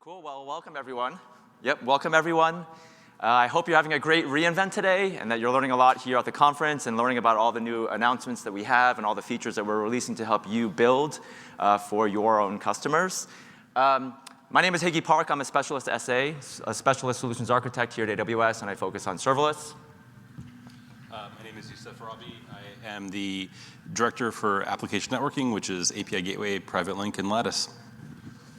Cool, well, welcome everyone. Welcome everyone. I hope you're having a great reInvent today and that you're learning a lot here at the conference and learning about all the new announcements that we have and all the features that we're releasing to help you build for your own customers. My name is Higgy Park. I'm a specialist SA, a specialist solutions architect here at AWS, and I focus on serverless. My name is Youssef Arabi. I am the director for application networking, which is API Gateway, Private Link, and Lattice.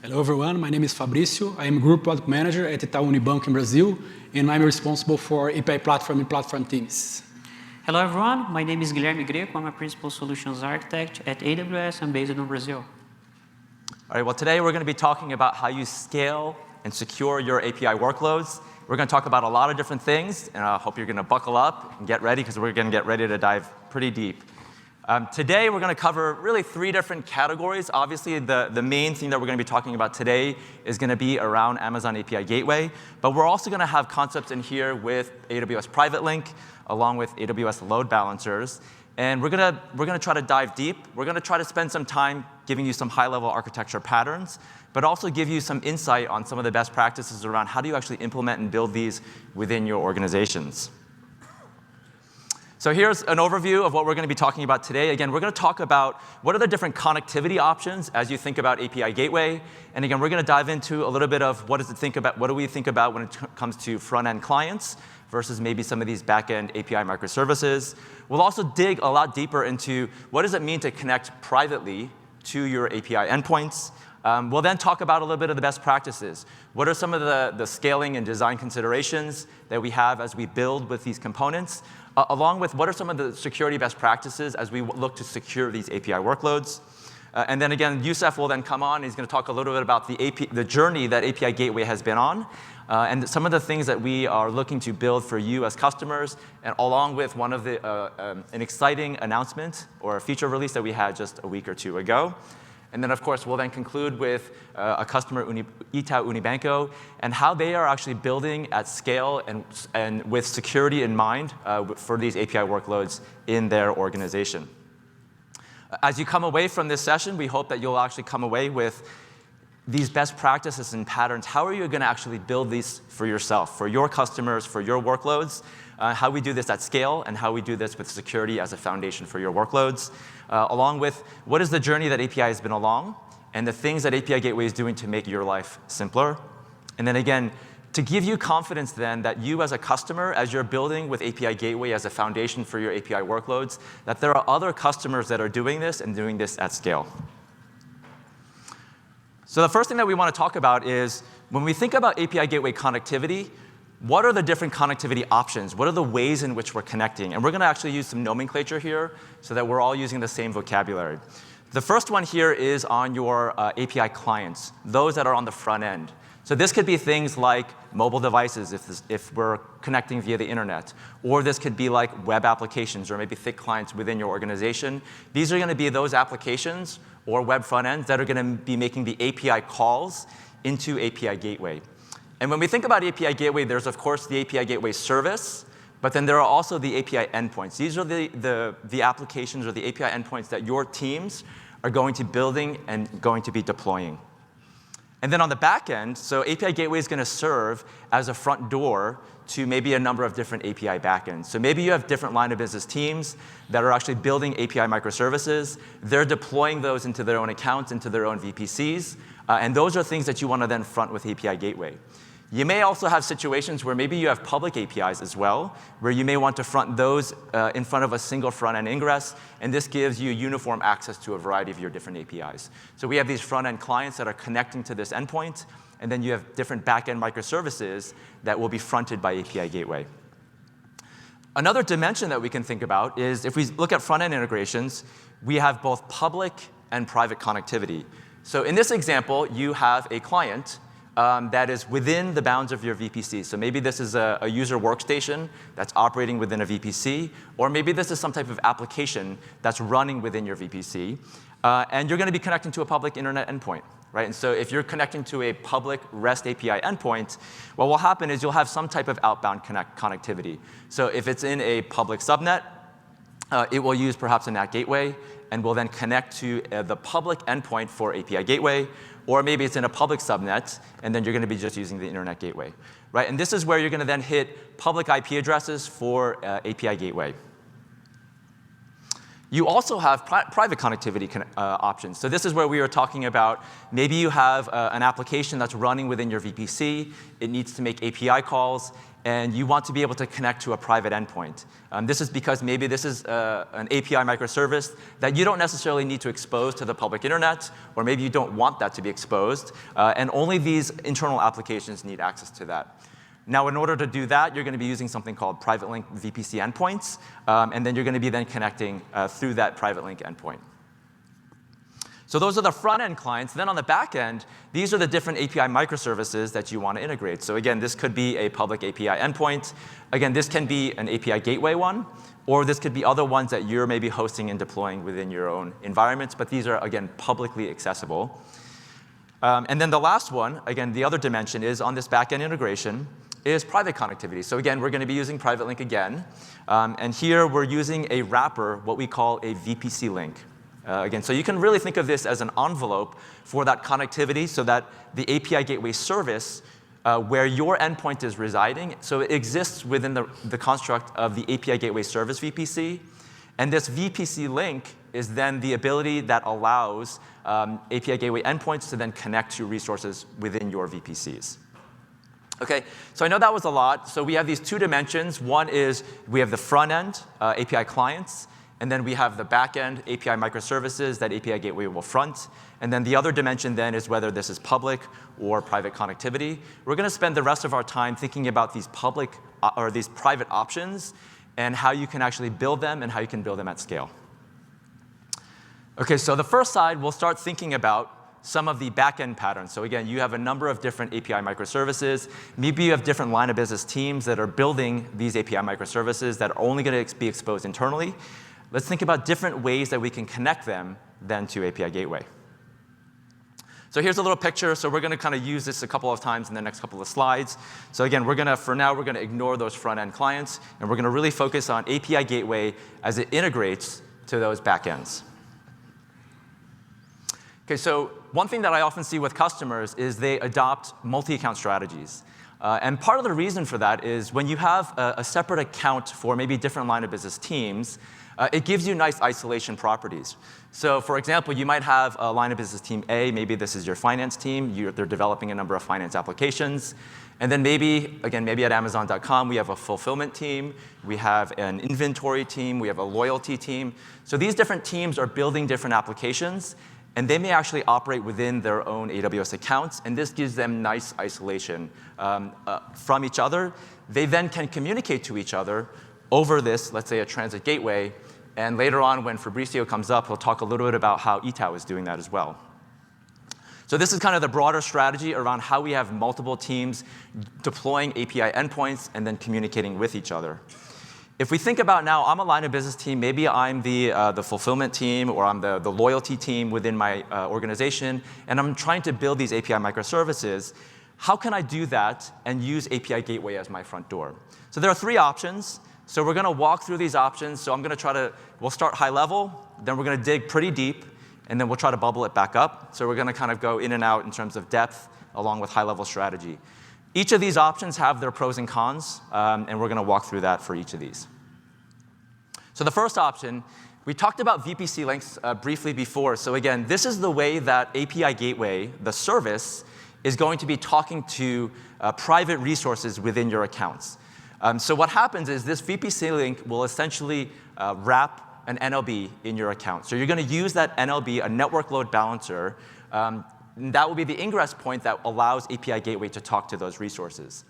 Hello everyone, my name is Fabrício. I am Group Product Manager at Itaú Unibanco in Brazil, and I'm responsible for API platform and platform teams. Hello everyone, my name is Guilherme Greco. I'm a Principal Solutions Architect at AWS. I'm based in Brazil. All right, well today we're going to be talking about how you scale and secure your API workloads. We're going to talk about a lot of different things, and I hope you're going to buckle up and get ready because we're going to get ready to dive pretty deep. Today, we're going to cover really 3 different categories. Obviously, the main thing that we're going to be talking about today is going to be around Amazon API Gateway, but we're also going to have concepts in here with AWS Private Link, along with AWS Load Balancers. And we're going to try to dive deep. We're going to try to spend some time giving you some high-level architecture patterns, but also give you some insight on some of the best practices around how do you actually implement and build these within your organizations. So here's an overview of what we're going to be talking about today. Again, we're going to talk about what are the different connectivity options as you think about API Gateway. And again, we're going to dive into a little bit of what do we think about when it comes to front-end clients versus maybe some of these back-end API microservices. We'll also dig a lot deeper into what does it mean to connect privately to your API endpoints. We'll then talk about a little bit of the best practices. What are some of the scaling and design considerations that we have as we build with these components, along with what are some of the security best practices as we look to secure these API workloads. And then again, Youssef will then come on. He's going to talk a little bit about the journey that API Gateway has been on, and some of the things that we are looking to build for you as customers, and along with one of an exciting announcement or a feature release that we had just a week or 2 ago. And then, of course, we'll then conclude with a customer, Itaú Unibanco, and how they are actually building at scale and with security in mind for these API workloads in their organization. As you come away from this session, we hope that you'll actually come away with these best practices and patterns. How are you going to actually build these for yourself, for your customers, for your workloads? How we do this at scale, and how we do this with security as a foundation for your workloads, along with what is the journey that API has been along, and the things that API Gateway is doing to make your life simpler. And then again, to give you confidence then that you as a customer, as you're building with API Gateway as a foundation for your API workloads, that there are other customers that are doing this and doing this at scale. So the first thing that we want to talk about is when we think about API Gateway connectivity, what are the different connectivity options? What are the ways in which we're connecting? And we're going to actually use some nomenclature here so that we're all using the same vocabulary. The first one here is on your API clients, those that are on the front end. So this could be things like mobile devices if we're connecting via the internet. Or this could be like web applications or maybe thick clients within your organization. These are going to be those applications or web front ends that are going to be making the API calls into API Gateway. And when we think about API Gateway, there's of course the API Gateway service, but then there are also the API endpoints. These are the applications or the API endpoints that your teams are going to be building and going to be deploying. And then on the back end, so API Gateway is going to serve as a front door to maybe a number of different API backends. So maybe you have different line of business teams that are actually building API microservices. They're deploying those into their own accounts, into their own VPCs. And those are things that you want to then front with API Gateway. You may also have situations where maybe you have public APIs as well, where you may want to front those in front of a single front-end ingress, and this gives you uniform access to a variety of your different APIs. So we have these front-end clients that are connecting to this endpoint, and then you have different back-end microservices that will be fronted by API Gateway. Another dimension that we can think about is if we look at front-end integrations, we have both public and private connectivity. So in this example, you have a client that is within the bounds of your VPC. So maybe this is a user workstation that's operating within a VPC, or maybe this is some type of application that's running within your VPC. And you're going to be connecting to a public internet endpoint, right? And so if you're connecting to a public REST API endpoint, what will happen is you'll have some type of outbound connectivity. So if it's in a public subnet, it will use perhaps a NAT gateway and will then connect to the public endpoint for API Gateway, or maybe it's in a public subnet, and then you're going to be just using the internet gateway, right? And this is where you're going to then hit public IP addresses for API gateway. You also have private connectivity options. So this is where we were talking about maybe you have an application that's running within your VPC. It needs to make API calls, and you want to be able to connect to a private endpoint. This is because maybe this is an API microservice that you don't necessarily need to expose to the public internet, or maybe you don't want that to be exposed, and only these internal applications need access to that. Now, in order to do that, you're going to be using something called private link VPC endpoints, and then you're going to be then connecting through that private link endpoint. So those are the front-end clients. Then on the back end, these are the different API microservices that you want to integrate. So again, this could be a public API endpoint. Again, this can be an API gateway one, or this could be other ones that you're maybe hosting and deploying within your own environments, but these are, again, publicly accessible. And then the last one, again, the other dimension is on this back-end integration, is private connectivity. So again, we're going to be using private link again. And here we're using a wrapper, what we call a VPC link. Again, so you can really think of this as an envelope for that connectivity so that the API gateway service where your endpoint is residing, so it exists within the construct of the API gateway service VPC. And this VPC link is then the ability that allows API gateway endpoints to then connect to resources within your VPCs. Okay, so I know that was a lot. So we have these two dimensions. One is we have the front end API clients, and then we have the back end API microservices that API gateway will front. And then the other dimension then is whether this is public or private connectivity. We're going to spend the rest of our time thinking about these public or these private options and how you can actually build them and how you can build them at scale. Okay, so the first side, we'll start thinking about some of the back-end patterns. So again, you have a number of different API microservices. Maybe you have different line of business teams that are building these API microservices that are only going to be exposed internally. Let's think about different ways that we can connect them then to API gateway. So here's a little picture. So we're going to kind of use this a couple of times in the next couple of slides. So again, for now, we're going to ignore those front-end clients, and we're going to really focus on API gateway as it integrates to those backends. Okay, so one thing that I often see with customers is they adopt multi-account strategies. And part of the reason for that is when you have a separate account for maybe different line of business teams, it gives you nice isolation properties. So for example, you might have a line of business team A, maybe this is your finance team, they're developing a number of finance applications. And then maybe at Amazon.com, we have a fulfillment team, we have an inventory team, we have a loyalty team. So these different teams are building different applications, and they may actually operate within their own AWS accounts, and this gives them nice isolation from each other. They then can communicate to each other over this, let's say, a transit gateway. And later on, when Fabricio comes up, he'll talk a little bit about how Itaú is doing that as well. So this is kind of the broader strategy around how we have multiple teams deploying API endpoints and then communicating with each other. If we think about now, I'm a line of business team. Maybe I'm the fulfillment team, or I'm the loyalty team within my organization, and I'm trying to build these API microservices. How can I do that and use API Gateway as my front door? So there are three options. So we're going to walk through these options. So we'll start high level, then we're going to dig pretty deep, and then we'll try to bubble it back up. So we're going to kind of go in and out in terms of depth along with high level strategy. Each of these options have their pros and cons, and we're going to walk through that for each of these. So the first option, we talked about VPC links briefly before. So again, this is the way that API Gateway, the service, is going to be talking to private resources within your accounts. So what happens is this VPC link will essentially wrap an NLB in your account. So you're going to use that NLB, a network load balancer. That will be the ingress point that allows API Gateway to talk to those resources.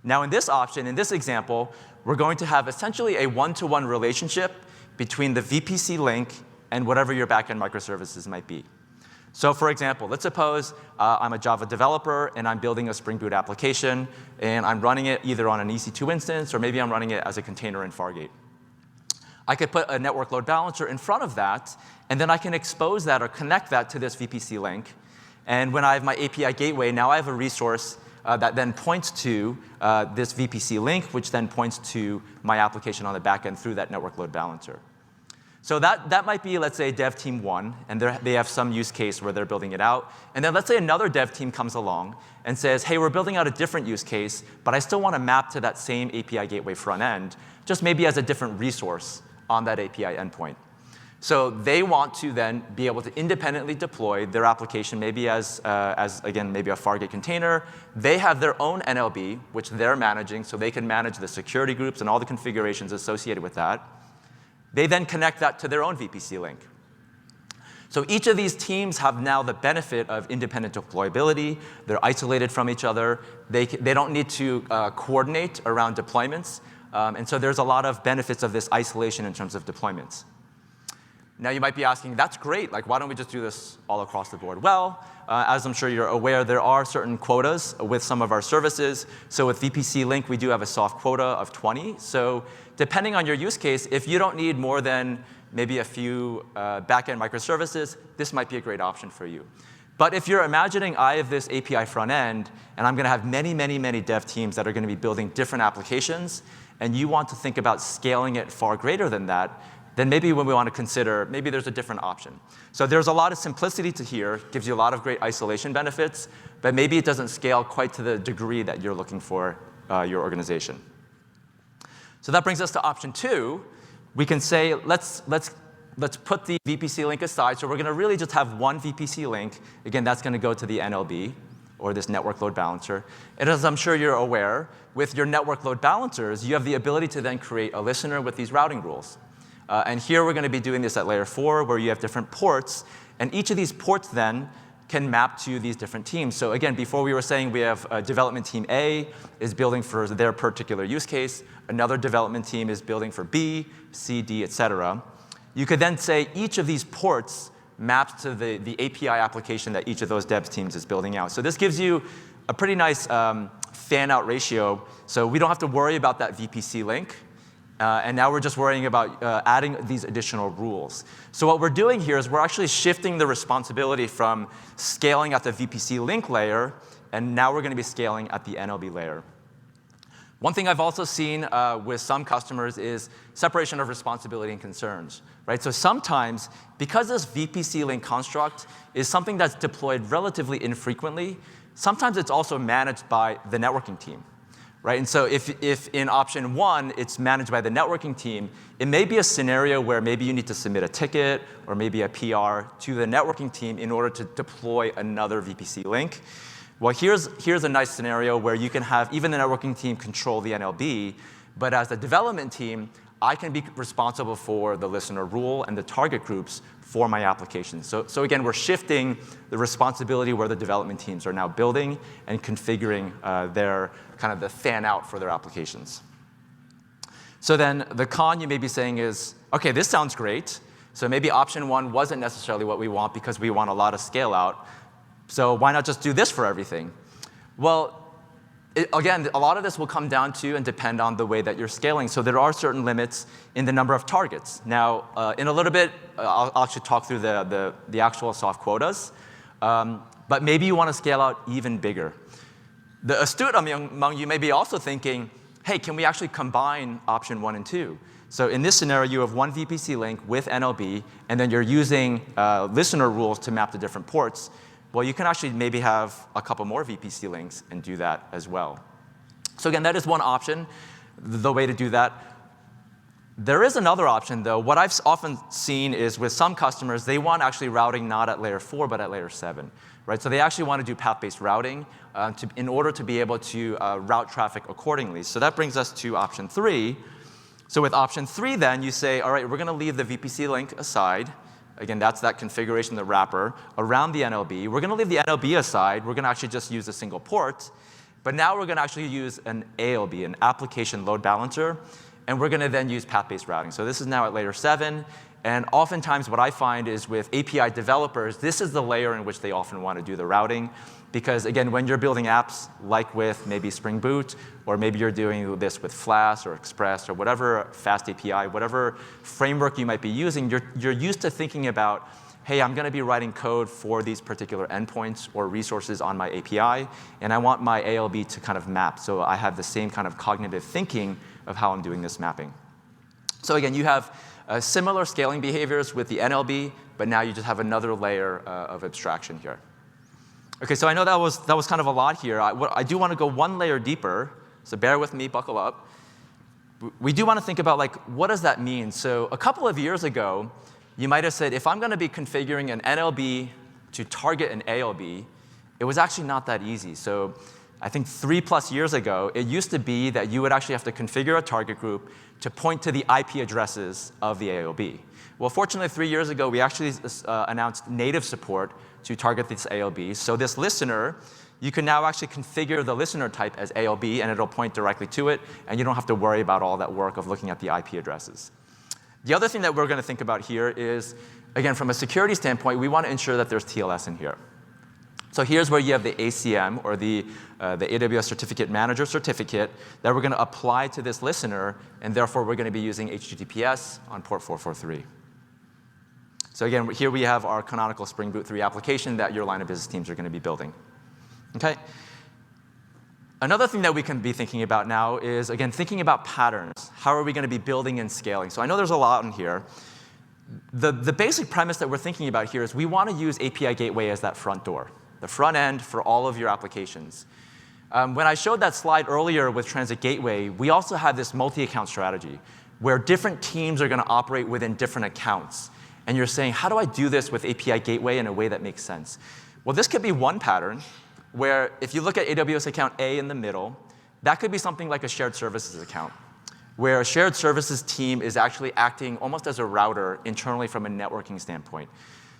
Now in this option, in this example, we're going to have essentially a one-to-one relationship between the VPC link and whatever your backend microservices might be. So for example, let's suppose I'm a Java developer and I'm building a Spring Boot application and I'm running it either on an EC2 instance or maybe I'm running it as a container in Fargate. I could put a network load balancer in front of that, and then I can expose that or connect that to this VPC link. And when I have my API Gateway, now I have a resource that then points to this VPC link, which then points to my application on the back end through that network load balancer. So that might be, let's say, dev team 1, and they have some use case where they're building it out. And then let's say another dev team comes along and says, hey, we're building out a different use case, but I still want to map to that same API gateway front end, just maybe as a different resource on that API endpoint. So they want to then be able to independently deploy their application, maybe as again, maybe a Fargate container. They have their own NLB, which they're managing, so they can manage the security groups and all the configurations associated with that. They then connect that to their own VPC link. So each of these teams have now the benefit of independent deployability. They're isolated from each other. They don't need to coordinate around deployments. And so there's a lot of benefits of this isolation in terms of deployments. Now you might be asking, that's great, like why don't we just do this all across the board? Well, as I'm sure you're aware, there are certain quotas with some of our services. So with VPC Link, we do have a soft quota of 20. So depending on your use case, if you don't need more than maybe a few backend microservices, this might be a great option for you. But if you're imagining I have this API front end, and I'm going to have many, many, many dev teams that are going to be building different applications, and you want to think about scaling it far greater than that, then maybe when we want to consider, maybe there's a different option. So there's a lot of simplicity to here, gives you a lot of great isolation benefits, but maybe it doesn't scale quite to the degree that you're looking for your organization. So that brings us to option 2. We can say, let's put the VPC link aside. So we're going to really just have one VPC link. Again, that's going to go to the NLB, or this network load balancer. And as I'm sure you're aware, with your network load balancers, you have the ability to then create a listener with these routing rules. And here we're going to be doing this at layer 4, where you have different ports. And each of these ports then can map to these different teams. So again, before we were saying we have development team A is building for their particular use case. Another development team is building for B, C, D, et cetera. You could then say each of these ports maps to the API application that each of those dev teams is building out. So this gives you a pretty nice fan-out ratio. So we don't have to worry about that VPC link. And now we're just worrying about adding these additional rules. So what we're doing here is we're actually shifting the responsibility from scaling at the VPC link layer, and now we're going to be scaling at the NLB layer. One thing I've also seen with some customers is separation of responsibility and concerns. Right? So sometimes, because this VPC link construct is something that's deployed relatively infrequently, sometimes it's also managed by the networking team. Right? And so if in option 1, it's managed by the networking team, it may be a scenario where maybe you need to submit a ticket or maybe a PR to the networking team in order to deploy another VPC link. Well, here's a nice scenario where you can have even the networking team control the NLB, but as the development team, I can be responsible for the listener rule and the target groups for my application. So again, we're shifting the responsibility where the development teams are now building and configuring their kind of the fan out for their applications. So then the con you may be saying is, OK, this sounds great. So maybe option 1 wasn't necessarily what we want because we want a lot of scale out. So why not just do this for everything? Well, again, a lot of this will come down to and depend on the way that you're scaling. So there are certain limits in the number of targets. Now, in a little bit, I'll actually talk through the actual soft quotas. But maybe you want to scale out even bigger. The astute among you may be also thinking, hey, can we actually combine option 1 and 2? So in this scenario, you have one VPC link with NLB, and then you're using listener rules to map to different ports. Well, you can actually maybe have a couple more VPC links and do that as well. So again, that is one option, the way to do that. There is another option, though. What I've often seen is with some customers, they want actually routing not at layer 4, but at layer 7. Right? So they actually want to do path-based routing in order to be able to route traffic accordingly. So that brings us to option 3. So with option 3, then, you say, all right, we're going to leave the VPC link aside. Again, that's that configuration, the wrapper, around the NLB. We're going to leave the NLB aside. We're going to actually just use a single port. But now we're going to actually use an ALB, an application load balancer. And we're going to then use path-based routing. So this is now at layer 7. And oftentimes what I find is with API developers, this is the layer in which they often want to do the routing. Because again, when you're building apps like with maybe Spring Boot, or maybe you're doing this with Flask or Express or whatever fast API, whatever framework you might be using, you're used to thinking about, hey, I'm going to be writing code for these particular endpoints or resources on my API, and I want my ALB to kind of map. So I have the same kind of cognitive thinking of how I'm doing this mapping. So again, you have similar scaling behaviors with the NLB, but now you just have another layer of abstraction here. Okay, so I know that was kind of a lot here. I do want to go one layer deeper, so bear with me, buckle up. We do want to think about, like, what does that mean? So a couple of years ago, you might have said, if I'm going to be configuring an NLB to target an ALB, it was actually not that easy. So I think 3+ years ago, it used to be that you would actually have to configure a target group to point to the IP addresses of the ALB. Well, fortunately, 3 years ago, we actually announced native support to target this ALB. So this listener, you can now actually configure the listener type as ALB, and it'll point directly to it, and you don't have to worry about all that work of looking at the IP addresses. The other thing that we're going to think about here is, again, from a security standpoint, we want to ensure that there's TLS in here. So here's where you have the ACM, or the AWS Certificate Manager certificate, that we're going to apply to this listener, and therefore we're going to be using HTTPS on port 443. So again, here we have our canonical Spring Boot 3 application that your line of business teams are going to be building. Okay? Another thing that we can be thinking about now is, again, thinking about patterns. How are we going to be building and scaling? So I know there's a lot in here. The basic premise that we're thinking about here is we want to use API Gateway as that front door, the front end for all of your applications. When I showed that slide earlier with Transit Gateway, we also have this multi-account strategy where different teams are going to operate within different accounts. And you're saying, how do I do this with API Gateway in a way that makes sense? Well, this could be one pattern where if you look at AWS account A in the middle, that could be something like a shared services account, where a shared services team is actually acting almost as a router internally from a networking standpoint.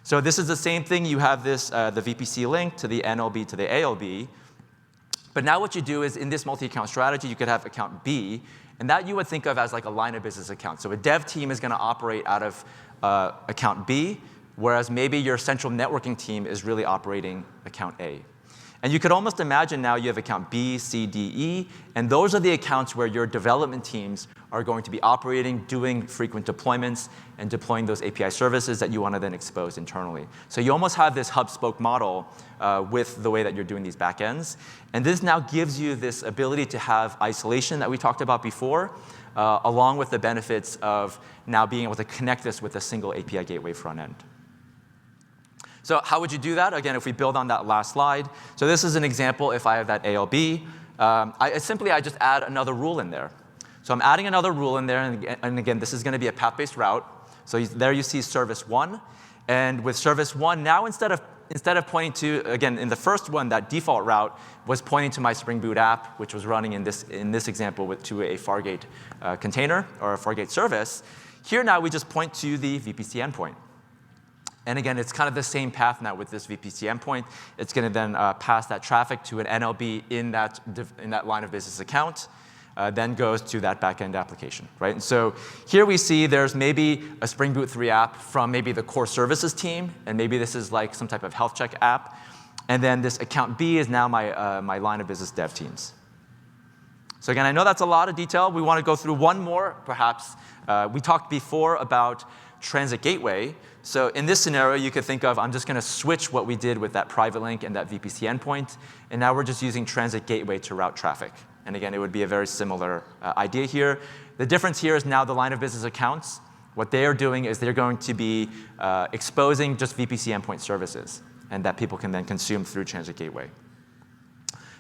So this is the same thing. You have this, the VPC link to the NLB to the ALB. But now what you do is in this multi-account strategy, you could have account B, and that you would think of as like a line of business account. So a dev team is going to operate out of account B, whereas maybe your central networking team is really operating account A. And you could almost imagine now you have account B, C, D, E, and those are the accounts where your development teams are going to be operating, doing frequent deployments, and deploying those API services that you want to then expose internally. So you almost have this hub-spoke model with the way that you're doing these backends. And this now gives you this ability to have isolation that we talked about before, along with the benefits of now being able to connect this with a single API Gateway front end. So how would you do that? Again, if we build on that last slide. So this is an example if I have that ALB. I just add another rule in there. So I'm adding another rule in there, and again, this is going to be a path-based route. So there you see service 1. And with service 1, now instead of pointing to, again, in the first one, that default route was pointing to my Spring Boot app, which was running in this example to a Fargate container or a Fargate service. Here now we just point to the VPC endpoint. And again, it's kind of the same path now with this VPC endpoint. It's going to then pass that traffic to an NLB in that line of business account, then goes to that backend application, right? And so here we see there's maybe a Spring Boot 3 app from maybe the core services team, and maybe this is like some type of health check app. And then this account B is now my line of business dev teams. So again, I know that's a lot of detail. We want to go through one more, perhaps. We talked before about Transit Gateway. So in this scenario, you could think of, I'm just going to switch what we did with that private link and that VPC endpoint, and now we're just using Transit Gateway to route traffic. And again, it would be a very similar idea here. The difference here is now the line of business accounts. What they are doing is they're going to be exposing just VPC endpoint services, and that people can then consume through Transit Gateway.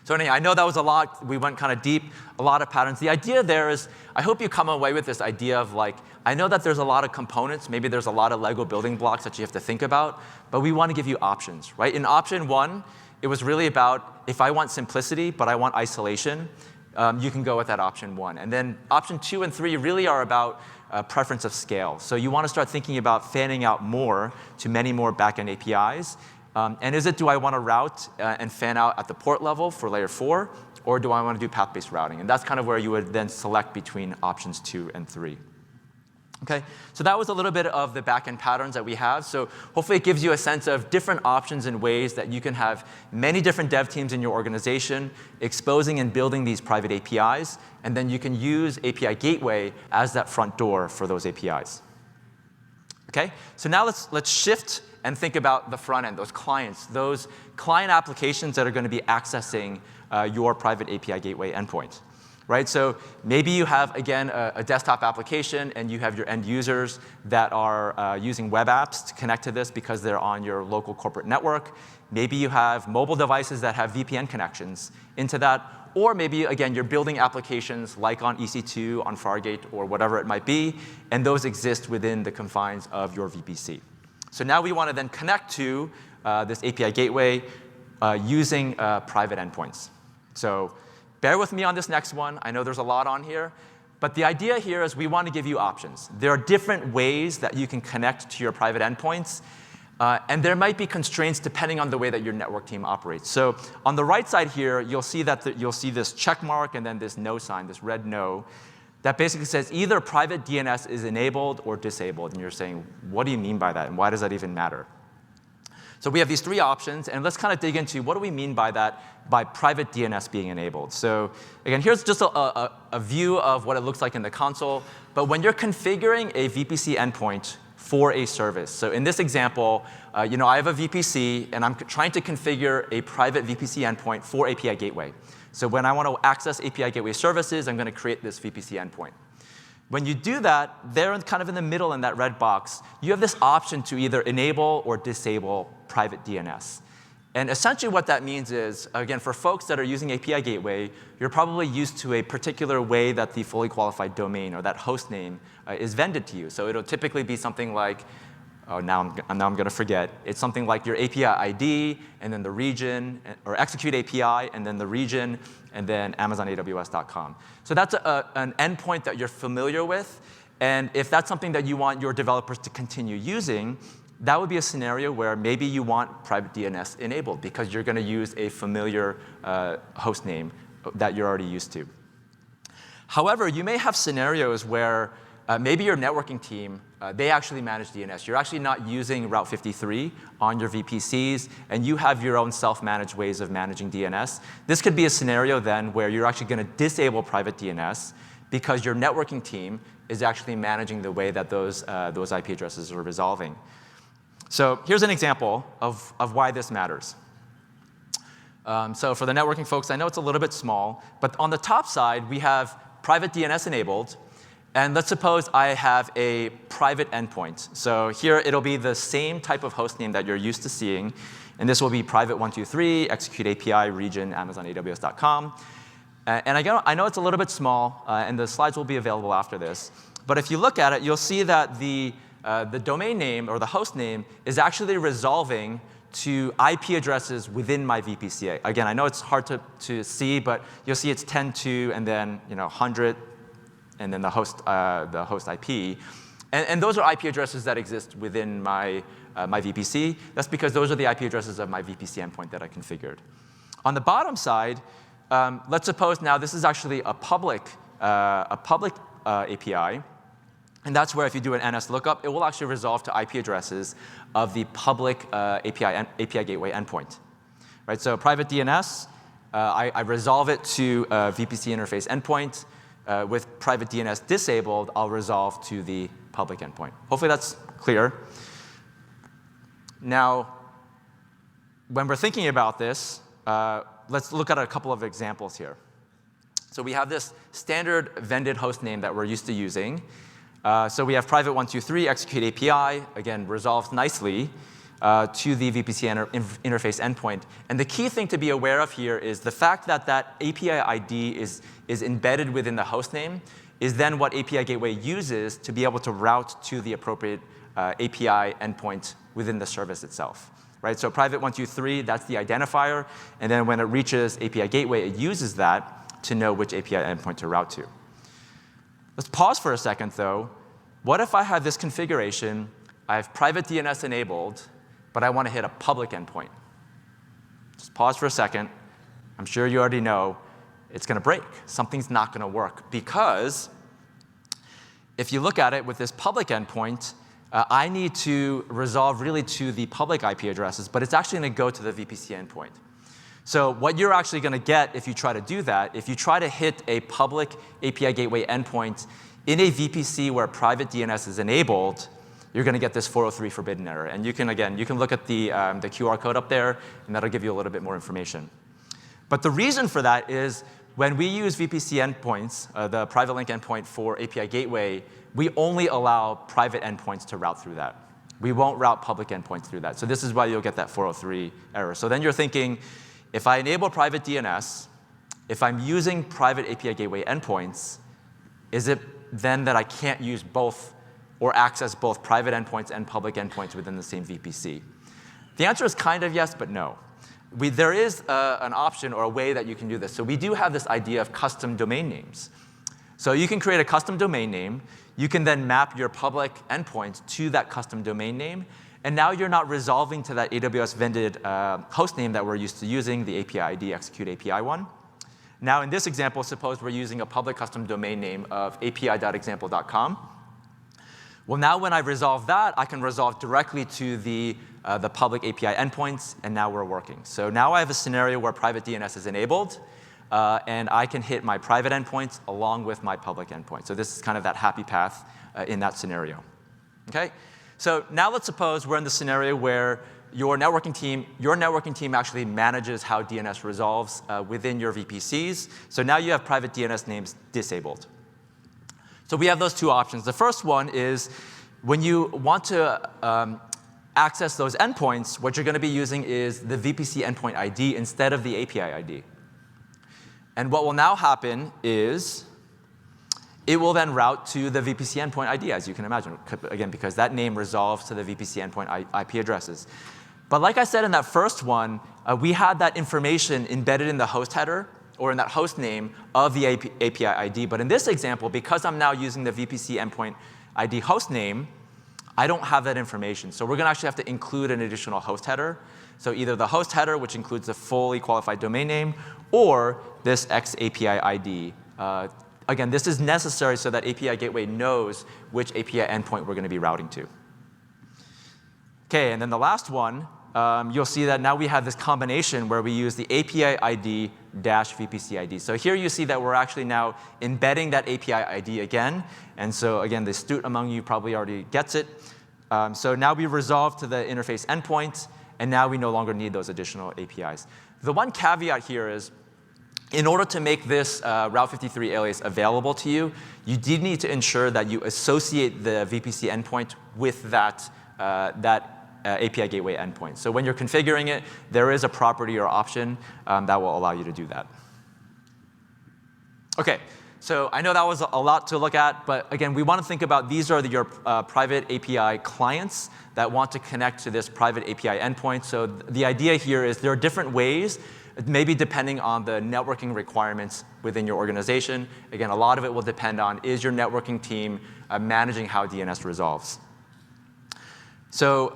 So anyway, I know that was a lot. We went kind of deep, a lot of patterns. The idea there is, I hope you come away with this idea of like, I know that there's a lot of components. Maybe there's a lot of Lego building blocks that you have to think about, but we want to give you options, right? In option 1, it was really about, if I want simplicity, but I want isolation, you can go with that option 1. And then option 2 and 3 really are about preference of scale. So you want to start thinking about fanning out more to many more backend APIs. And do I want to route and fan out at the port level for layer 4, or do I want to do path-based routing? And that's kind of where you would then select between options 2 and 3. Okay, so that was a little bit of the backend patterns that we have. So hopefully it gives you a sense of different options and ways that you can have many different dev teams in your organization exposing and building these private APIs, and then you can use API Gateway as that front door for those APIs. Okay, so now let's shift and think about the front end, those client applications that are going to be accessing your private API Gateway endpoint. right? So maybe you have, again, a desktop application and you have your end users that are using web apps to connect to this because they're on your local corporate network. Maybe you have mobile devices that have VPN connections into that. Or maybe, again, you're building applications like on EC2, on Fargate, or whatever it might be, and those exist within the confines of your VPC. So now we want to then connect to this API gateway using private endpoints. So bear with me on this next one. I know there's a lot on here. But the idea here is we want to give you options. There are different ways that you can connect to your private endpoints. And there might be constraints depending on the way that your network team operates. So on the right side here, you'll see that you'll see this check mark and then this no sign, this red no, that basically says either private DNS is enabled or disabled. And you're saying, what do you mean by that? And why does that even matter? So we have these three options. And let's kind of dig into what do we mean by that, by private DNS being enabled. So again, here's just a view of what it looks like in the console. But when you're configuring a VPC endpoint for a service. So in this example, I have a VPC, and I'm trying to configure a private VPC endpoint for API Gateway. So when I want to access API Gateway services, I'm going to create this VPC endpoint. When you do that, there kind of in the middle in that red box, you have this option to either enable or disable private DNS. And essentially what that means is, again, for folks that are using API Gateway, you're probably used to a particular way that the fully qualified domain or that host name is vended to you. So it'll typically be something like, oh, now I'm going to forget. It's something like your API ID, and then the region, or execute API, and then the region, and then AmazonAWS.com. So that's an endpoint that you're familiar with. And if that's something that you want your developers to continue using, that would be a scenario where maybe you want private DNS enabled because you're going to use a familiar host name that you're already used to. However, you may have scenarios where maybe your networking team, they actually manage DNS. You're actually not using Route 53 on your VPCs, and you have your own self-managed ways of managing DNS. This could be a scenario then where you're actually going to disable private DNS because your networking team is actually managing the way that those IP addresses are resolving. So here's an example of why this matters. So for the networking folks, I know it's a little bit small, but on the top side, we have private DNS enabled. And let's suppose I have a private endpoint. So here, it'll be the same type of host name that you're used to seeing. And this will be private123, execute API, region, AmazonAWS.com. And I know it's a little bit small, and the slides will be available after this. But if you look at it, you'll see that the domain name or the host name is actually resolving to IP addresses within my VPC. Again, I know it's hard to see, but you'll see it's 10.2 and then 100 and then the host IP. And those are IP addresses that exist within my VPC. That's because those are the IP addresses of my VPC endpoint that I configured. On the bottom side, let's suppose now this is actually a public API. And that's where if you do an NS lookup, it will actually resolve to IP addresses of the public API Gateway endpoint. Right? So private DNS, I resolve it to a VPC interface endpoint. With private DNS disabled, I'll resolve to the public endpoint. Hopefully that's clear. Now, when we're thinking about this, let's look at a couple of examples here. So we have this standard vended host name that we're used to using. So we have private123 execute API, again, resolved nicely to the VPC interface endpoint. And the key thing to be aware of here is the fact that that API ID is embedded within the host name is then what API Gateway uses to be able to route to the appropriate API endpoint within the service itself. Right? So private123, that's the identifier. And then when it reaches API Gateway, it uses that to know which API endpoint to route to. Let's pause for a second, though. What if I have this configuration, I have private DNS enabled, but I want to hit a public endpoint? Just pause for a second. I'm sure you already know it's going to break. Something's not going to work because if you look at it with this public endpoint, I need to resolve really to the public IP addresses, but it's actually going to go to the VPC endpoint. So what you're actually going to get if you try to do that, if you try to hit a public API Gateway endpoint in a VPC where private DNS is enabled, you're going to get this 403 forbidden error. And you can look at the QR code up there, and that'll give you a little bit more information. But the reason for that is when we use VPC endpoints, the private link endpoint for API gateway, we only allow private endpoints to route through that. We won't route public endpoints through that. So this is why you'll get that 403 error. So then you're thinking, if I enable private DNS, if I'm using private API gateway endpoints, is it then that I can't use both or access both private endpoints and public endpoints within the same VPC? The answer is kind of yes, but no. There is an option or a way that you can do this. So we do have this idea of custom domain names. So you can create a custom domain name. You can then map your public endpoints to that custom domain name. And now you're not resolving to that AWS vended host name that we're used to using, the API ID execute API one. Now in this example, suppose we're using a public custom domain name of api.example.com. Well, now when I resolve that, I can resolve directly to the public API endpoints, and now we're working. So now I have a scenario where private DNS is enabled, and I can hit my private endpoints along with my public endpoint. So this is kind of that happy path in that scenario. Okay? So now let's suppose we're in the scenario where your networking team actually manages how DNS resolves within your VPCs. So now you have private DNS names disabled. So we have those two options. The first one is when you want to access those endpoints, what you're going to be using is the VPC endpoint ID instead of the API ID. And what will now happen is it will then route to the VPC endpoint ID, as you can imagine, again, because that name resolves to the VPC endpoint IP addresses. But like I said in that first one, we had that information embedded in the host header or in that host name of the API ID. But in this example, because I'm now using the VPC endpoint ID host name, I don't have that information. So we're going to actually have to include an additional host header. So either the host header, which includes the fully qualified domain name, or this X API ID. Again, this is necessary so that API Gateway knows which API endpoint we're going to be routing to. Okay, and then the last one, you'll see that now we have this combination where we use the API ID dash VPC ID. So here you see that we're actually now embedding that API ID again. And so again, the astute among you probably already gets it. So now we resolve to the interface endpoint, and now we no longer need those additional APIs. The one caveat here is, in order to make this Route 53 alias available to you, you did need to ensure that you associate the VPC endpoint with that API gateway endpoint. So when you're configuring it, there is a property or option that will allow you to do that. Okay, so I know that was a lot to look at, but again, we want to think about these are your private API clients that want to connect to this private API endpoint. So the idea here is there are different ways, maybe depending on the networking requirements within your organization. Again, a lot of it will depend on, is your networking team managing how DNS resolves? So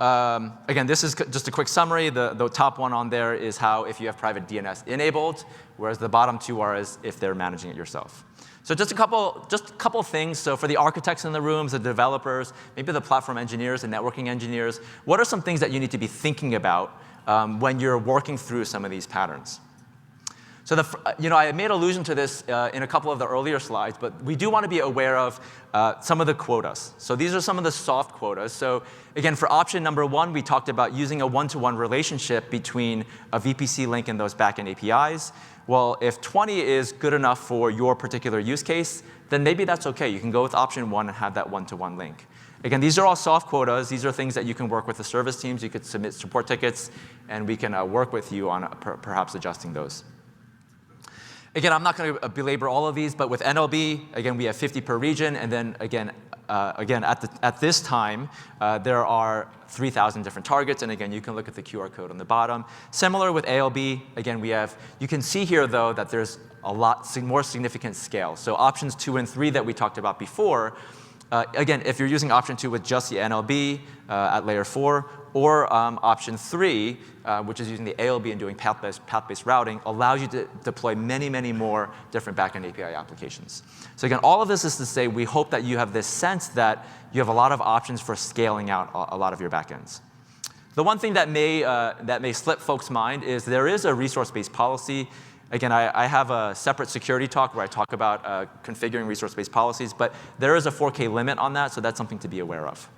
again, this is just a quick summary. The top one on there is how if you have private DNS enabled, whereas the bottom two are as if they're managing it yourself. So just a couple things. So for the architects in the rooms, the developers, maybe the platform engineers and networking engineers, what are some things that you need to be thinking about when you're working through some of these patterns? So I made allusion to this in a couple of the earlier slides, but we do want to be aware of some of the quotas. So these are some of the soft quotas. So again, for option number one, we talked about using a one-to-one relationship between a VPC link and those backend APIs. Well, if 20 is good enough for your particular use case, then maybe that's OK. You can go with option one and have that one-to-one link. Again, these are all soft quotas. These are things that you can work with the service teams. You could submit support tickets, and we can work with you on perhaps adjusting those. Again, I'm not going to belabor all of these, but with NLB, again, we have 50 per region, and then again at this time, there are 3,000 different targets, and again, you can look at the QR code on the bottom. Similar with ALB, again, you can see here, though, that there's a lot more significant scale. So options 2 and 3 that we talked about before, again, if you're using option 2 with just the NLB at layer 4, or option 3, which is using the ALB and doing path-based routing, allows you to deploy many, many more different backend API applications. So again, all of this is to say we hope that you have this sense that you have a lot of options for scaling out a lot of your backends. The one thing that may slip folks' mind is there is a resource-based policy. Again, I have a separate security talk where I talk about configuring resource-based policies, but there is a 4K limit on that, so that's something to be aware of.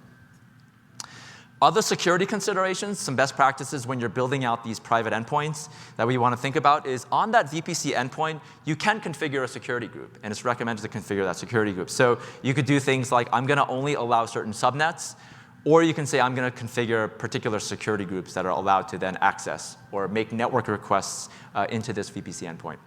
Other security considerations, some best practices when you're building out these private endpoints that we want to think about is on that VPC endpoint, you can configure a security group, and it's recommended to configure that security group. So you could do things like, I'm going to only allow certain subnets, or you can say, I'm going to configure particular security groups that are allowed to then access or make network requests into this VPC endpoint.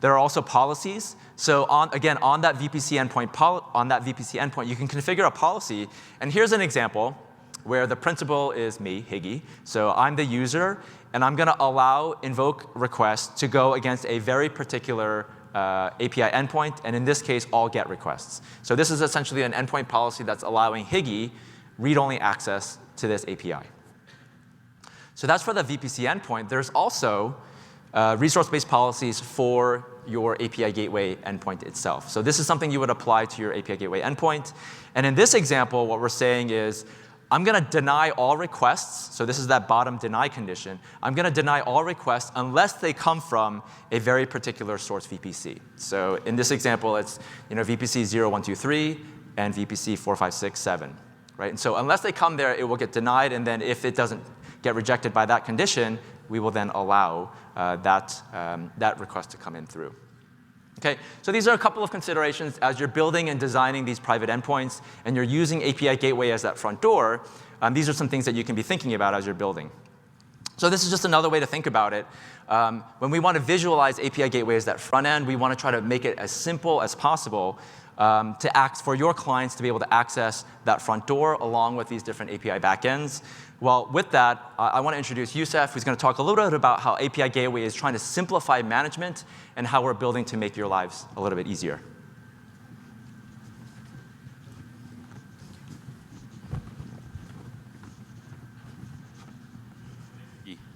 There are also policies. So again, on that VPC endpoint, you can configure a policy. And here's an example where the principal is me, Higgy. So I'm the user, and I'm going to allow invoke requests to go against a very particular API endpoint, and in this case, all GET requests. So this is essentially an endpoint policy that's allowing Higgy read-only access to this API. So that's for the VPC endpoint. There's also resource-based policies for your API gateway endpoint itself. So this is something you would apply to your API gateway endpoint. And in this example, what we're saying is, I'm going to deny all requests. So this is that bottom deny condition. I'm going to deny all requests unless they come from a very particular source VPC. So in this example, it's VPC 0123 and VPC 4567. Right? And so unless they come there, it will get denied. And then if it doesn't get rejected by that condition, we will then allow that request to come in through. Okay, so these are a couple of considerations as you're building and designing these private endpoints and you're using API Gateway as that front door. These are some things that you can be thinking about as you're building. So this is just another way to think about it. When we want to visualize API Gateway as that front end, we want to try to make it as simple as possible for your clients to be able to access that front door along with these different API backends. Well, with that, I want to introduce Youssef, who's going to talk a little bit about how API Gateway is trying to simplify management and how we're building to make your lives a little bit easier.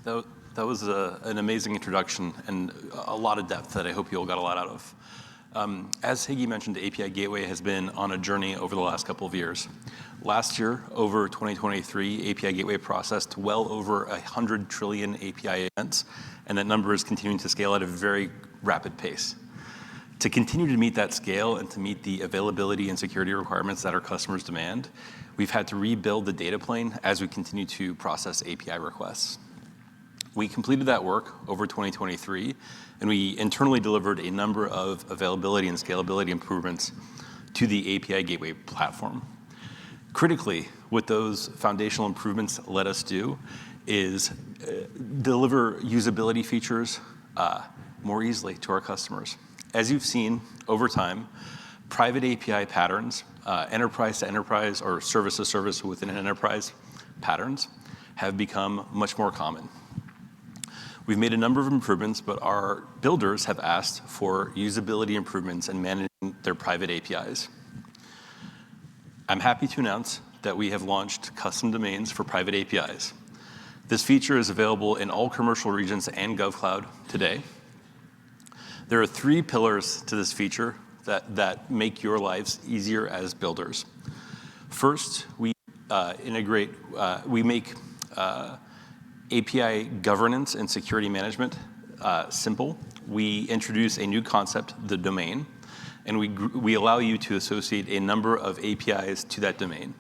That was an amazing introduction and a lot of depth that I hope you all got a lot out of. As Higgy mentioned, API Gateway has been on a journey over the last couple of years. Last year, over 2023, API Gateway processed well over 100 trillion API events, and that number is continuing to scale at a very rapid pace. To continue to meet that scale and to meet the availability and security requirements that our customers demand, we've had to rebuild the data plane as we continue to process API requests. We completed that work over 2023, and we internally delivered a number of availability and scalability improvements to the API Gateway platform. Critically, what those foundational improvements let us do is deliver usability features more easily to our customers. As you've seen over time, private API patterns, enterprise to enterprise or service to service within an enterprise patterns have become much more common. We've made a number of improvements, but our builders have asked for usability improvements in managing their private APIs. I'm happy to announce that we have launched custom domains for private APIs. This feature is available in all commercial regions and GovCloud today. There are 3 pillars to this feature that make your lives easier as builders. First, we make API governance and security management simple. We introduce a new concept, the domain, and we allow you to associate a number of APIs to that domain.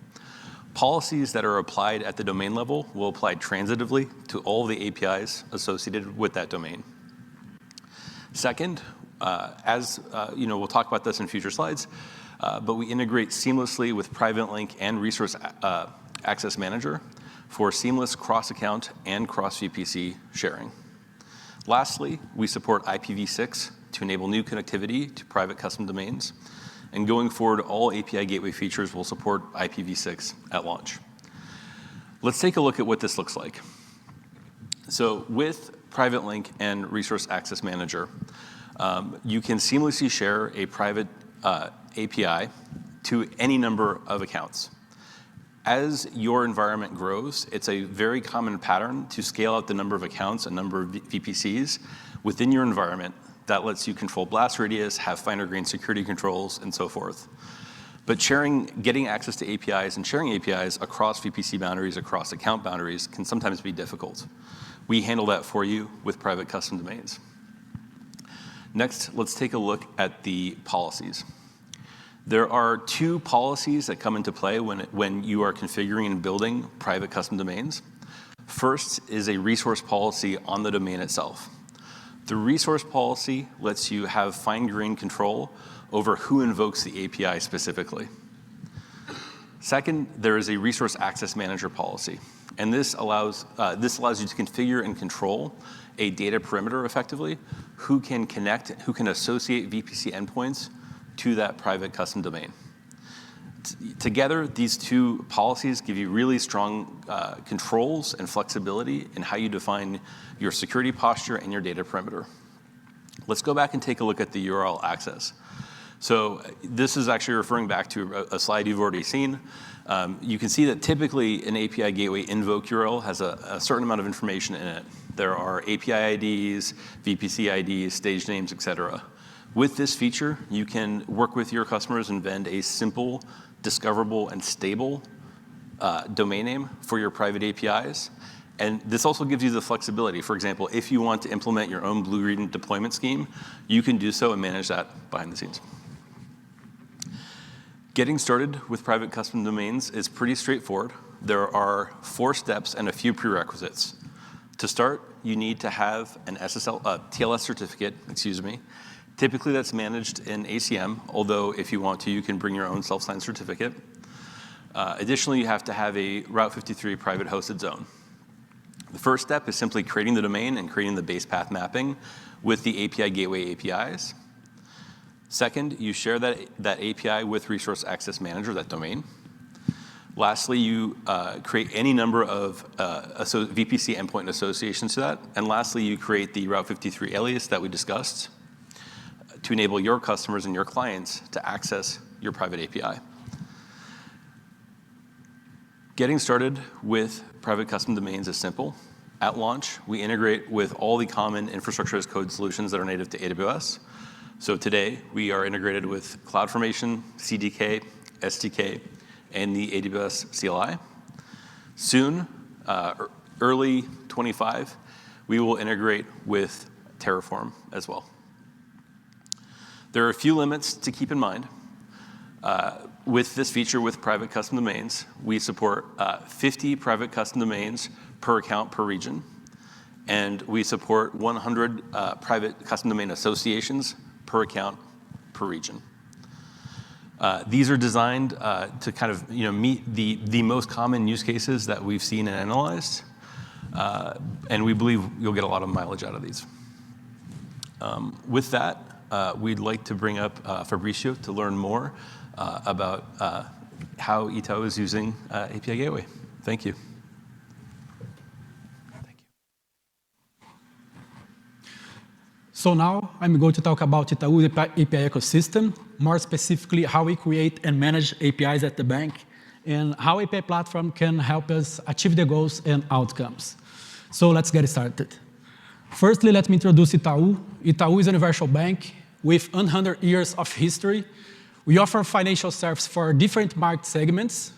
Policies that are applied at the domain level will apply transitively to all the APIs associated with that domain. Second, we'll talk about this in future slides, but we integrate seamlessly with Private Link and Resource Access Manager for seamless cross-account and cross-VPC sharing. Lastly, we support IPv6 to enable new connectivity to private custom domains. And going forward, all API Gateway features will support IPv6 at launch. Let's take a look at what this looks like. So with Private Link and Resource Access Manager, you can seamlessly share a private API to any number of accounts. As your environment grows, it's a very common pattern to scale out the number of accounts and number of VPCs within your environment that lets you control blast radius, have finer grained security controls, and so forth. But getting access to APIs and sharing APIs across VPC boundaries, across account boundaries, can sometimes be difficult. We handle that for you with private custom domains. Next, let's take a look at the policies. There are two policies that come into play when you are configuring and building private custom domains. First is a resource policy on the domain itself. The resource policy lets you have fine-grained control over who invokes the API specifically. Second, there is a resource access manager policy. And this allows you to configure and control a data perimeter effectively, who can connect, who can associate VPC endpoints to that private custom domain. Together, these two policies give you really strong controls and flexibility in how you define your security posture and your data perimeter. Let's go back and take a look at the URL access. So this is actually referring back to a slide you've already seen. You can see that typically an API gateway invoke URL has a certain amount of information in it. There are API IDs, VPC IDs, stage names, et cetera. With this feature, you can work with your customers and vend a simple, discoverable, and stable domain name for your private APIs. And this also gives you the flexibility. For example, if you want to implement your own blue-green deployment scheme, you can do so and manage that behind the scenes. Getting started with private custom domains is pretty straightforward. There are 4 steps and a few prerequisites. To start, you need to have an TLS certificate, Typically that's managed in ACM, although if you want to, you can bring your own self-signed certificate. Additionally, you have to have a Route 53 private hosted zone. The first step is simply creating the domain and creating the base path mapping with the API gateway APIs. Second, you share that API with Resource Access Manager, that domain. Lastly, you create any number of VPC endpoint associations to that. And lastly, you create the Route 53 alias that we discussed to enable your customers and your clients to access your private API. Getting started with private custom domains is simple. At launch, we integrate with all the common infrastructure as code solutions that are native to AWS. So today, we are integrated with CloudFormation, CDK, SDK, and the AWS CLI. Soon, early 25, we will integrate with Terraform as well. There are a few limits to keep in mind. With this feature with private custom domains, we support 50 private custom domains per account per region. And we support 100 private custom domain associations per account per region. These are designed to kind of meet the most common use cases that we've seen and analyzed. And we believe you'll get a lot of mileage out of these. With that, we'd like to bring up Fabrizio to learn more about how Itaú is using API Gateway. Thank you. So now I'm going to talk about Itaú's API ecosystem, more specifically how we create and manage APIs at the bank, and how API platform can help us achieve the goals and outcomes. So let's get started. Firstly, let me introduce Itaú. Itaú is a universal bank with 100 years of history. We offer financial services for different market segments.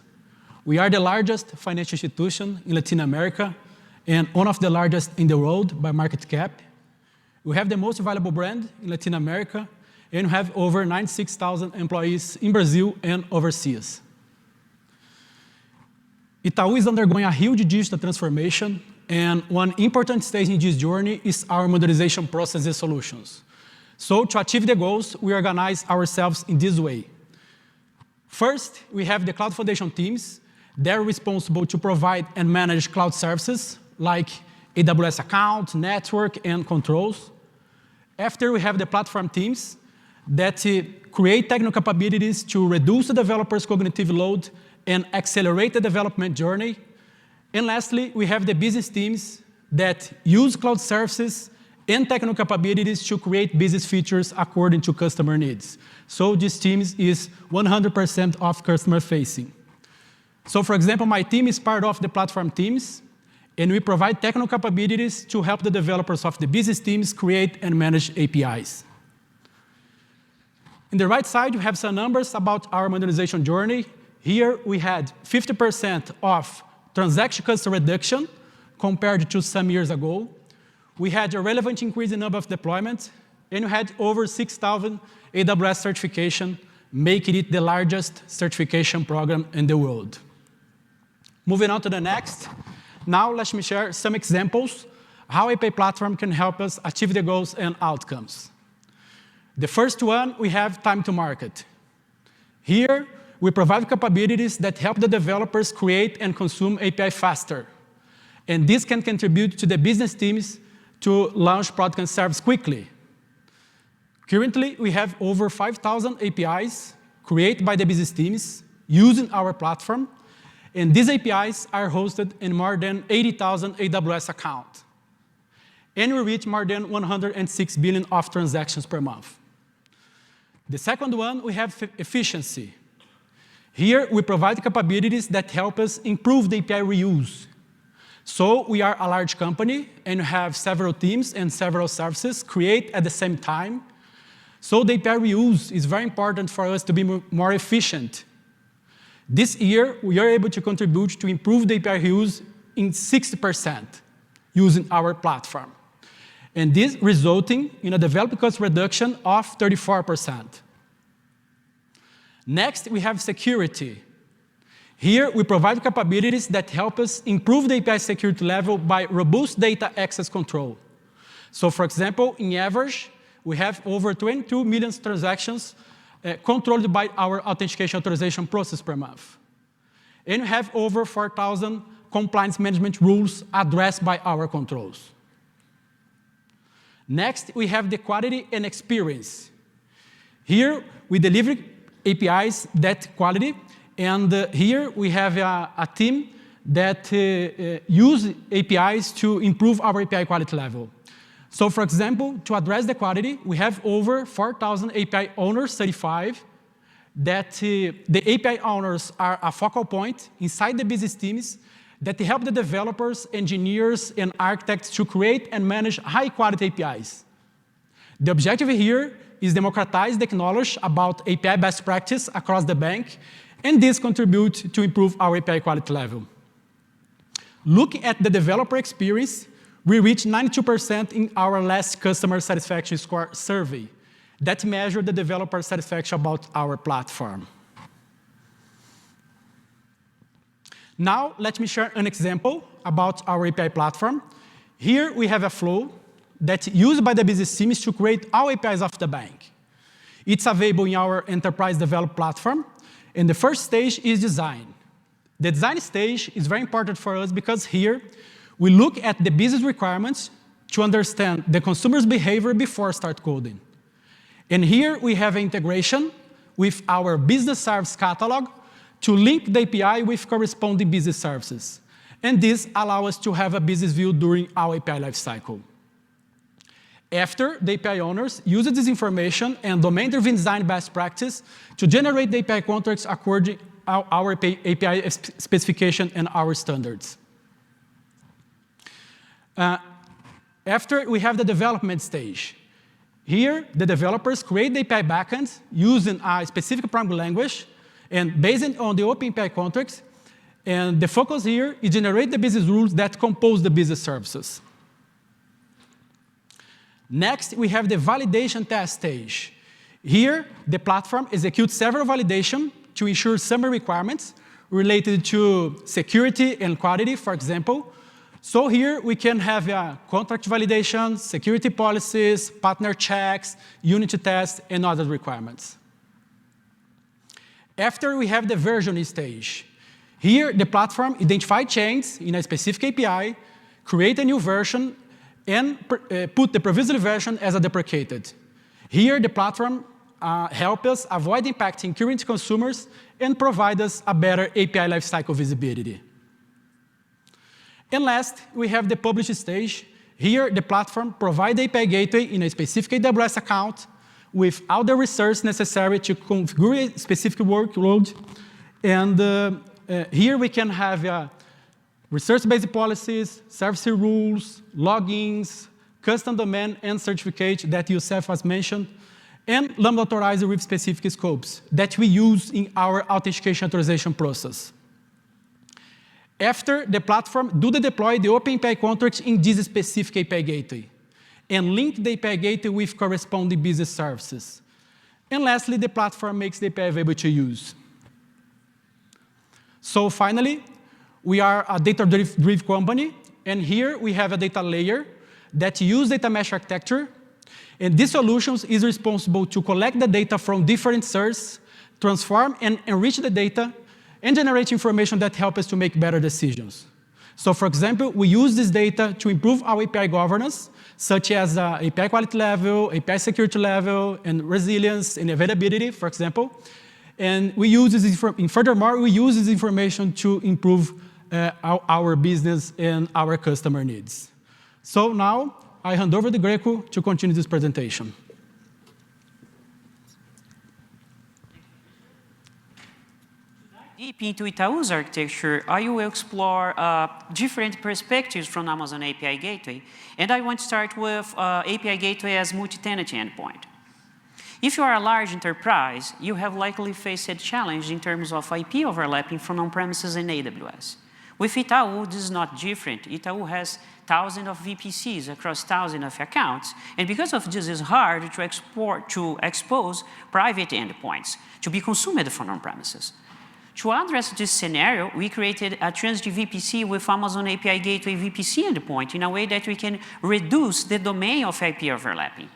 We are the largest financial institution in Latin America and one of the largest in the world by market cap. We have the most valuable brand in Latin America, and we have over 96,000 employees in Brazil and overseas. Itaú is undergoing a huge digital transformation, and one important stage in this journey is our modernization process and solutions. So to achieve the goals, we organize ourselves in this way. First, we have the Cloud Foundation teams. They're responsible to provide and manage cloud services like AWS account, network, and controls. After, we have the platform teams that create technical capabilities to reduce the developer's cognitive load and accelerate the development journey. And lastly, we have the business teams that use cloud services and technical capabilities to create business features according to customer needs. So this team is 100% of customer-facing. So for example, my team is part of the platform teams, and we provide technical capabilities to help the developers of the business teams create and manage APIs. In the right side, we have some numbers about our modernization journey. Here, we had 50% of transaction cost reduction compared to some years ago. We had a relevant increase in number of deployments, and we had over 6,000 AWS certification making it the largest certification program in the world. Moving on to the next. Now let me share some examples how API platform can help us achieve the goals and outcomes. The first one, we have time to market. Here, we provide capabilities that help the developers create and consume API faster. And this can contribute to the business teams to launch product and service quickly. Currently, we have over 5,000 APIs created by the business teams using our platform, and these APIs are hosted in more than 80,000 AWS accounts. And we reach more than 106 billion of transactions per month. The second one, we have efficiency. Here, we provide capabilities that help us improve the API reuse. So we are a large company, and have several teams and several services create at the same time. So the API reuse is very important for us to be more efficient. This year, we are able to contribute to improve the API reuse in 60% using our platform. And this resulting in a developer cost reduction of 34%. Next, we have security. Here, we provide capabilities that help us improve the API security level by robust data access control. So for example, in average, we have over 22 million transactions controlled by our authentication authorization process per month. And we have over 4,000 compliance management rules addressed by our controls. Next, we have the quality and experience. Here, we deliver APIs that quality, and here we have a team that use APIs to improve our API quality level. So for example, to address the quality, we have over 4,000 API owners certified that the API owners are a focal point inside the business teams that help the developers, engineers, and architects to create and manage high-quality APIs. The objective here is democratize the knowledge about API best practice across the bank, and this contributes to improve our API quality level. Looking at the developer experience, we reached 92% in our last customer satisfaction score survey that measured the developer satisfaction about our platform. Now, let me share an example about our API platform. Here, we have a flow that's used by the business teams to create all APIs of the bank. It's available in our enterprise developed platform, and the first stage is design. The design stage is very important for us because here, we look at the business requirements to understand the consumer's behavior before start coding. And here, we have integration with our business service catalog to link the API with corresponding business services. And this allows us to have a business view during our API lifecycle. After, the API owners use this information and domain-driven design best practice to generate the API contracts according to our API specification and our standards. After, we have the development stage. Here, the developers create the API backend using a specific programming language and based on the open API contracts. And the focus here is generate the business rules that compose the business services. Next, we have the validation test stage. Here, the platform executes several validations to ensure summary requirements related to security and quality, for example. So here, we can have contract validation, security policies, partner checks, unit tests, and other requirements. After, we have the versioning stage. Here, the platform identifies changes in a specific API, create a new version, and put the provisional version as a deprecated. Here, the platform helps us avoid impacting current consumers and provide us a better API lifecycle visibility. And last, we have the publish stage. Here, the platform provides the API gateway in a specific AWS account with all the resources necessary to configure a specific workload. And here, we can have resource-based policies, service rules, logins, custom domain and certificate that Youssef has mentioned, and Lambda authorizer with specific scopes that we use in our authentication authorization process. After, the platform deploy the open API contracts in this specific API gateway and link the API gateway with corresponding business services. And lastly, the platform makes the API available to use. So finally, we are a data-driven company, and here we have a data layer that uses data mesh architecture, and this solution is responsible to collect the data from different sources, transform and enrich the data, and generate information that helps us to make better decisions. So for example, we use this data to improve our API governance, such as API quality level, API security level, and resilience and availability, for example. And we use this furthermore, we use this information to improve our business and our customer needs. So now, I hand over to Greco to continue this presentation. Deep into Itaú's architecture, I will explore different perspectives from Amazon API Gateway. And I want to start with API Gateway as multi-tenant endpoint. If you are a large enterprise, you have likely faced a challenge in terms of IP overlapping from on-premises and AWS. With Itaú, this is not different. Itaú has thousands of VPCs across thousands of accounts. And because of this, it's hard to expose private endpoints to be consumed from on-premises. To address this scenario, we created a transit VPC with Amazon API Gateway VPC endpoint in a way that we can reduce the domain of IP overlapping.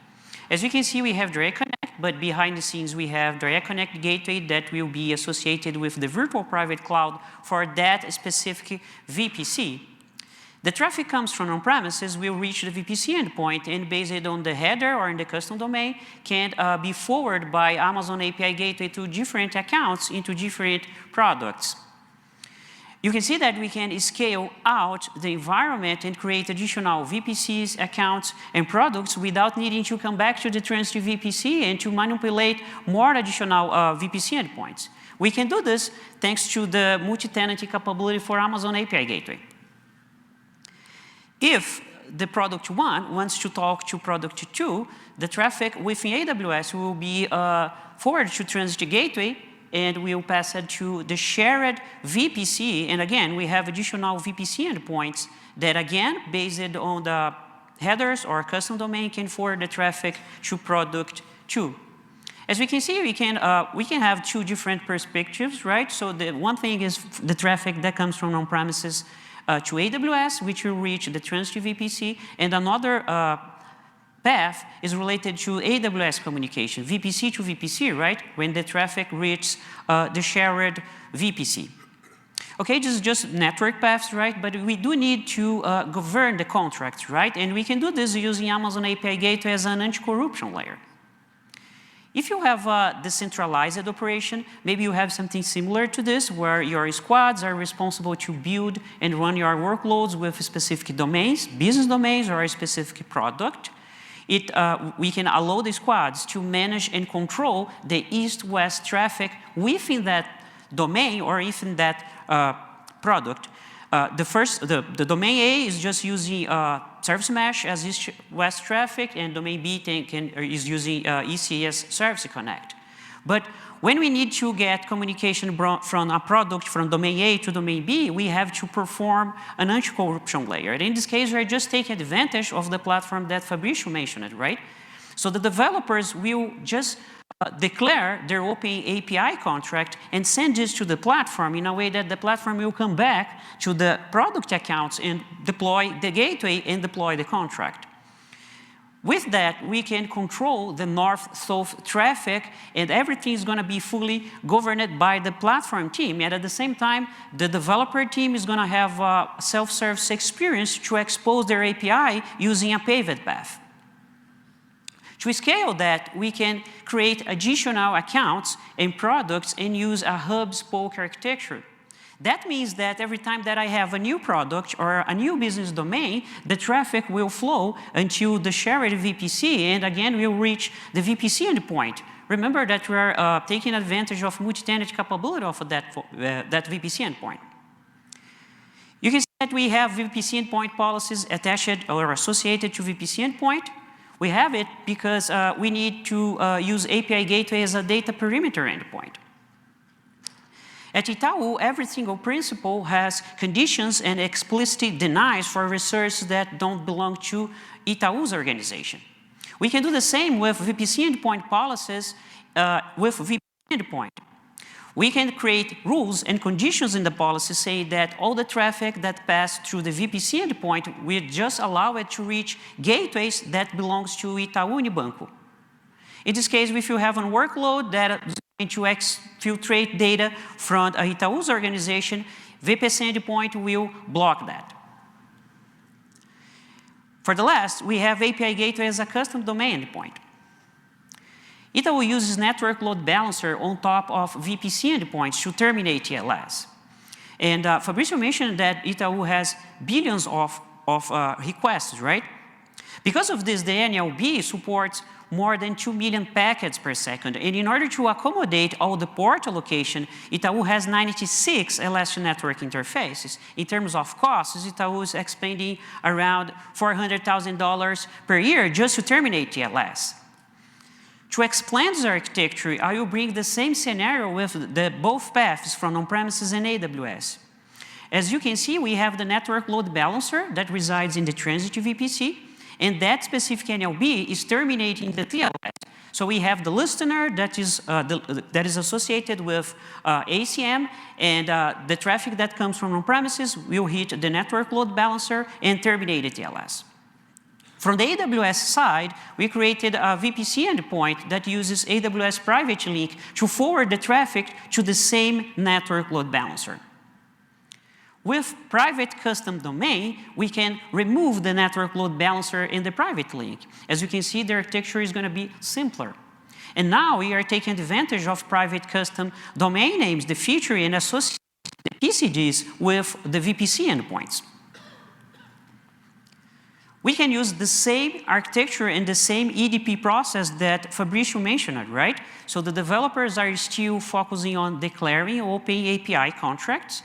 As you can see, we have Direct Connect, but behind the scenes, we have Direct Connect Gateway that will be associated with the virtual private cloud for that specific VPC. The traffic comes from on-premises, will reach the VPC endpoint, and based on the header or in the custom domain, can be forwarded by Amazon API Gateway to different accounts into different products. You can see that we can scale out the environment and create additional VPCs, accounts, and products without needing to come back to the transit VPC and to manipulate more additional VPC endpoints. We can do this thanks to the multi-tenancy capability for Amazon API Gateway. If the product 1 wants to talk to product 2, the traffic within AWS will be forwarded to Transit Gateway, and we'll pass it to the shared VPC. And again, we have additional VPC endpoints that, again, based on the headers or custom domain, can forward the traffic to product 2. As we can see, we can have two different perspectives, right? So the one thing is the traffic that comes from on-premises to AWS, which will reach the transit VPC, and another path is related to AWS communication, VPC to VPC, right? When the traffic reaches the shared VPC. Okay, this is just network paths, right? But we do need to govern the contracts, right? And we can do this using Amazon API Gateway as an anti-corruption layer. If you have a decentralized operation, maybe you have something similar to this, where your squads are responsible to build and run your workloads with specific domains, business domains, or a specific product. We can allow the squads to manage and control the east-west traffic within that domain or within that product. The domain A is just using service mesh as east-west traffic, and domain B is using ECS Service Connect. But when we need to get communication from a product from domain A to domain B, we have to perform an anti-corruption layer. And in this case, we're just taking advantage of the platform that Fabricio mentioned, right? So the developers will just declare their open API contract and send this to the platform in a way that the platform will come back to the product accounts and deploy the gateway and deploy the contract. With that, we can control the north-south traffic, and everything is going to be fully governed by the platform team. And at the same time, the developer team is going to have a self-service experience to expose their API using a paved path. To scale that, we can create additional accounts and products and use a hub-spoke architecture. That means that every time that I have a new product or a new business domain, the traffic will flow until the shared VPC, and again, we'll reach the VPC endpoint. Remember that we are taking advantage of multi-tenant capability of that VPC endpoint. You can see that we have VPC endpoint policies attached or associated to VPC endpoint. We have it because we need to use API Gateway as a data perimeter endpoint. At Itaú, every single principal has conditions and explicit denies for resources that don't belong to Itaú's organization. We can do the same with VPC endpoint policies with VPC endpoint. We can create rules and conditions in the policy saying that all the traffic that passes through the VPC endpoint, we just allow it to reach gateways that belongs to Itaú Unibanco. In this case, if you have a workload that is going to exfiltrate data from Itaú's organization, VPC endpoint will block that. For the last, we have API gateway as a custom domain endpoint. Itaú uses network load balancer on top of VPC endpoints to terminate TLS. And Fabricio mentioned that Itaú has billions of requests, right? Because of this, the NLB supports more than 2 million packets per second. And in order to accommodate all the port allocation, Itaú has 96 elastic network interfaces. In terms of costs, Itaú is expending around $400,000 per year just to terminate TLS. To explain this architecture, I will bring the same scenario with both paths from on-premises and AWS. As you can see, we have the network load balancer that resides in the transit VPC, and that specific NLB is terminating the TLS. So we have the listener that is associated with ACM, and the traffic that comes from on-premises will hit the network load balancer and terminate the TLS. From the AWS side, we created a VPC endpoint that uses AWS private link to forward the traffic to the same network load balancer. With private custom domain, we can remove the network load balancer in the private link. As you can see, the architecture is going to be simpler. And now we are taking advantage of private custom domain names, the feature, and associate the PCDs with the VPC endpoints. We can use the same architecture and the same EDP process that Fabricio mentioned, right? So the developers are still focusing on declaring open API contracts.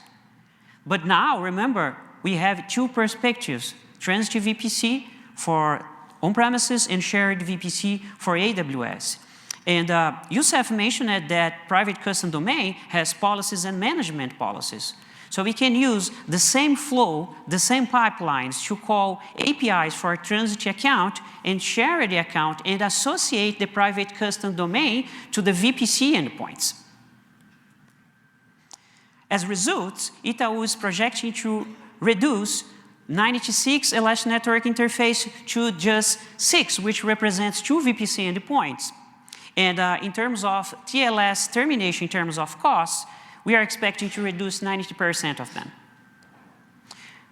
But now, remember, we have two perspectives, transit VPC for on-premises and shared VPC for AWS. And Youssef mentioned that private custom domain has policies and management policies. So we can use the same flow, the same pipelines to call APIs for a transit account and share the account and associate the private custom domain to the VPC endpoints. As a result, Itaú is projecting to reduce 96 elastic network interface to just 6, which represents 2 VPC endpoints. And in terms of TLS termination, in terms of costs, we are expecting to reduce 90% of them.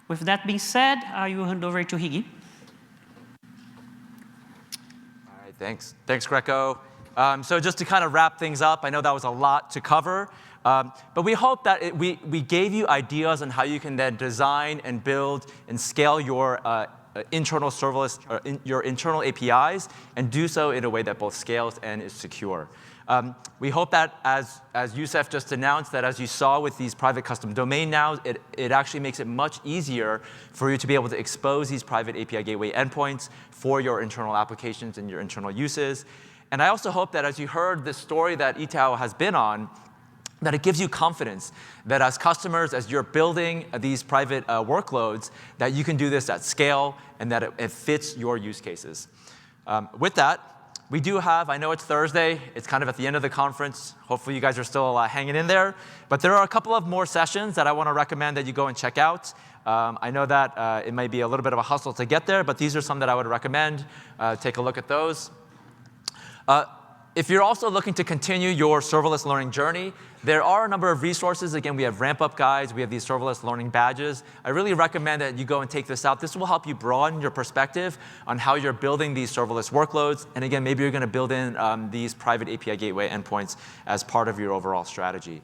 With that being said, I will hand over to Higgy. All right, thanks. Thanks, Greco. So just to kind of wrap things up, I know that was a lot to cover. But we hope that we gave you ideas on how you can then design and build and scale your internal serverless, your internal APIs, and do so in a way that both scales and is secure. We hope that, as Youssef just announced, that as you saw with these private custom domain now, it actually makes it much easier for you to be able to expose these private API gateway endpoints for your internal applications and your internal uses. And I also hope that as you heard the story that Itaú has been on, that it gives you confidence that as customers, as you're building these private workloads, that you can do this at scale and that it fits your use cases. With that, we do have, I know it's Thursday, it's kind of at the end of the conference. Hopefully you guys are still hanging in there. But there are a couple of more sessions that I want to recommend that you go and check out. I know that it might be a little bit of a hustle to get there, but these are some that I would recommend. Take a look at those. If you're also looking to continue your serverless learning journey, there are a number of resources. Again, we have ramp-up guides. We have these serverless learning badges. I really recommend that you go and take this out. This will help you broaden your perspective on how you're building these serverless workloads. And again, maybe you're going to build in these private API gateway endpoints as part of your overall strategy.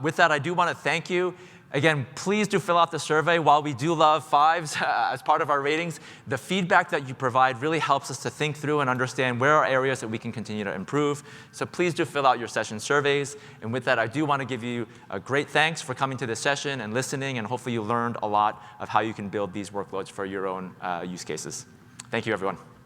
With that, I do want to thank you. Again, please do fill out the survey. While we do love 5s as part of our ratings, the feedback that you provide really helps us to think through and understand where are areas that we can continue to improve. So please do fill out your session surveys. And with that, I do want to give you a great thanks for coming to this session and listening. And hopefully you learned a lot of how you can build these workloads for your own use cases. Thank you, everyone.